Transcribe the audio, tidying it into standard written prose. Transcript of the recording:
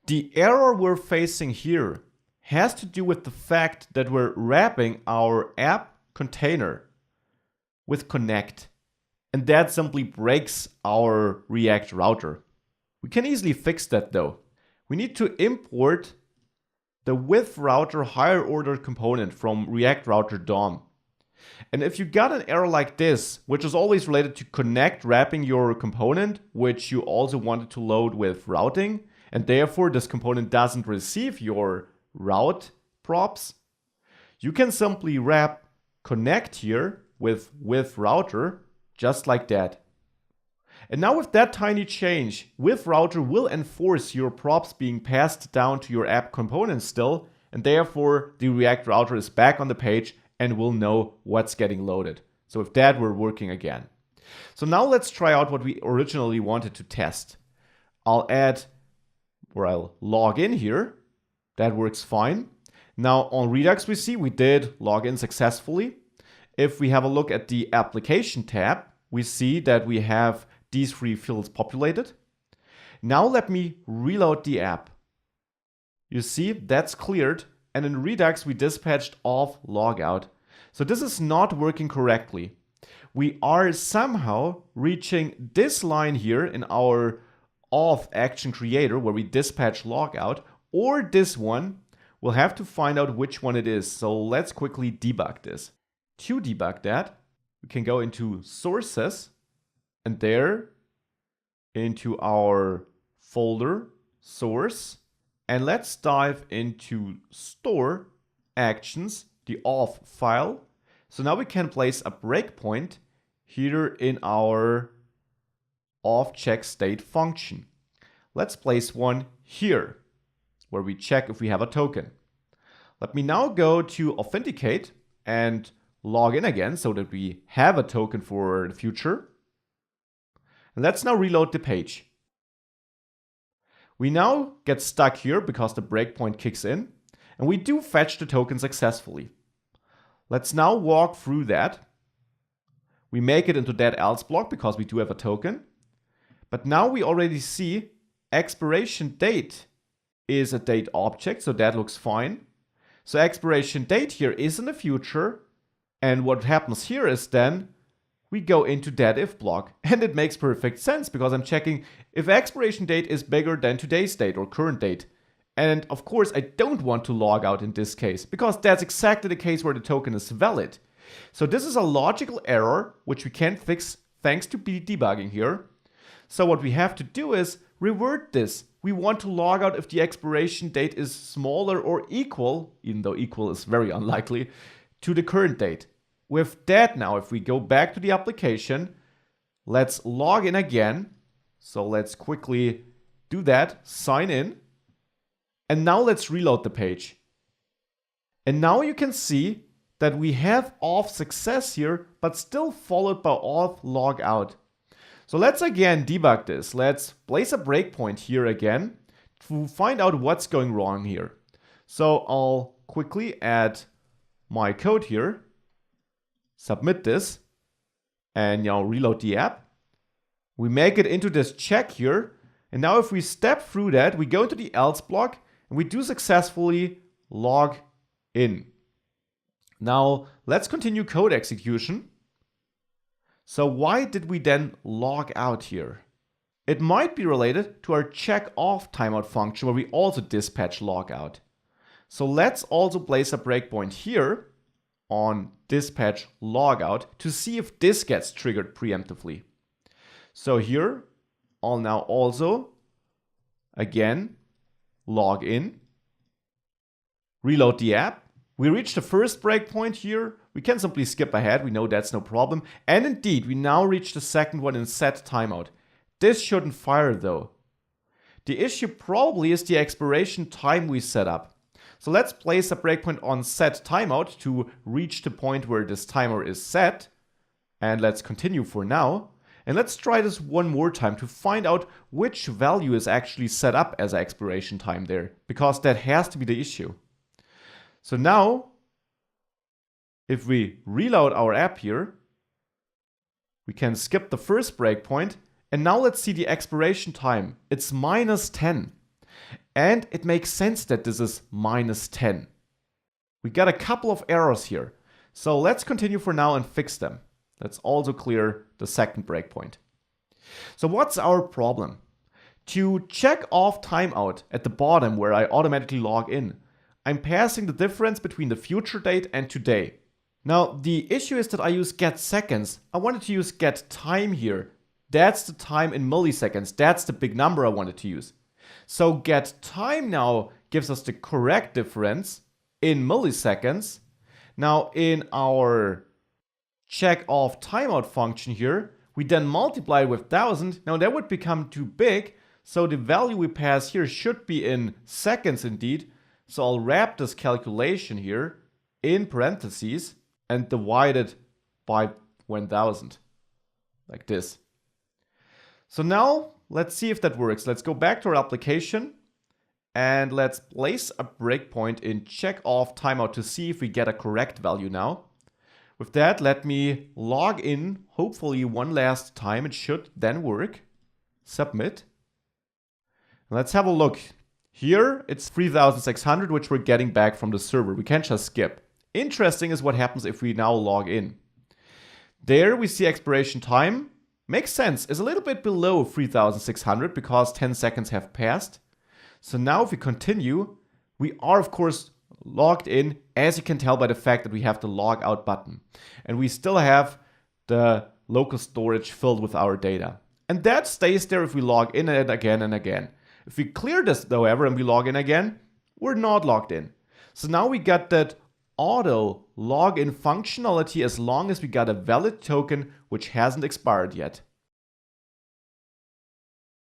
The error we're facing here has to do with the fact that we're wrapping our app container with connect. And that simply breaks our React router. We can easily fix that though. We need to import the with router higher order component from React Router DOM. And if you got an error like this, which is always related to connect wrapping your component, which you also wanted to load with routing, and therefore this component doesn't receive your route props, you can simply wrap connect here with router, just like that. And now with that tiny change, with router will enforce your props being passed down to your app component still, and therefore the React router is back on the page and will know what's getting loaded. So with that, we're working again. So now let's try out what we originally wanted to test. I'll log in here. That works fine. Now on Redux, we see we did log in successfully. If we have a look at the application tab, we see that we have these 3 fields populated. Now let me reload the app. You see that's cleared, and in Redux we dispatched auth logout. So this is not working correctly. We are somehow reaching this line here in our auth action creator where we dispatch logout, or this one. We'll have to find out which one it is. So let's quickly debug this. To debug that, we can go into sources and there into our folder source. And let's dive into store actions, the auth file. So now we can place a breakpoint here in our auth check state function. Let's place one here where we check if we have a token. Let me now go to authenticate and log in again so that we have a token for the future. And let's now reload the page. We now get stuck here because the breakpoint kicks in, and we do fetch the token successfully. Let's now walk through that. We make it into that else block because we do have a token. But now we already see expiration date is a date object, so that looks fine. So expiration date here is in the future. And what happens here is then we go into that if block. And it makes perfect sense because I'm checking if expiration date is bigger than today's date or current date. And of course, I don't want to log out in this case because that's exactly the case where the token is valid. So this is a logical error, which we can fix thanks to debugging here. So what we have to do is revert this. We want to log out if the expiration date is smaller or equal, even though equal is very unlikely, to the current date. With that now, if we go back to the application, let's log in again. So let's quickly do that, sign in. And now let's reload the page. And now you can see that we have auth success here, but still followed by auth logout. So let's again debug this. Let's place a breakpoint here again to find out what's going wrong here. So I'll quickly add my code here, submit this, and now reload the app. We make it into this check here. And now if we step through that, we go into the else block and we do successfully log in. Now let's continue code execution. So why did we then log out here? It might be related to our check auth timeout function where we also dispatch logout. So let's also place a breakpoint here on dispatch logout to see if this gets triggered preemptively. So here, I'll now also, again, log in, reload the app. We reach the first breakpoint here. We can simply skip ahead. We know that's no problem. And indeed, we now reach the second one in set timeout. This shouldn't fire though. The issue probably is the expiration time we set up. So let's place a breakpoint on set timeout to reach the point where this timer is set. And let's continue for now. And let's try this one more time to find out which value is actually set up as an expiration time there, because that has to be the issue. So now, if we reload our app here, we can skip the first breakpoint. And now let's see the expiration time. It's -10. And it makes sense that this is -10. We got a couple of errors here. So let's continue for now and fix them. Let's also clear the second breakpoint. So what's our problem? To check off timeout at the bottom where I automatically log in, I'm passing the difference between the future date and today. Now, the issue is that I use get seconds. I wanted to use get time here. That's the time in milliseconds. That's the big number I wanted to use. So get time now gives us the correct difference in milliseconds. Now, in our check off timeout function here, we then multiply it with 1000. Now that would become too big. So the value we pass here should be in seconds indeed. So I'll wrap this calculation here in parentheses and divide it by 1000, like this. So now let's see if that works. Let's go back to our application and let's place a breakpoint in check off timeout to see if we get a correct value now. With that, let me log in, hopefully one last time. It should then work. Submit. Let's have a look. Here it's 3600, which we're getting back from the server. We can't just skip. Interesting is what happens if we now log in. There we see expiration time. Makes sense. It's a little bit below 3600 because 10 seconds have passed. So now if we continue, we are of course logged in, as you can tell by the fact that we have the log out button. And we still have the local storage filled with our data. And that stays there if we log in it again and again. If we clear this, however, and we log in again, we're not logged in. So now we got that auto login functionality as long as we got a valid token which hasn't expired yet.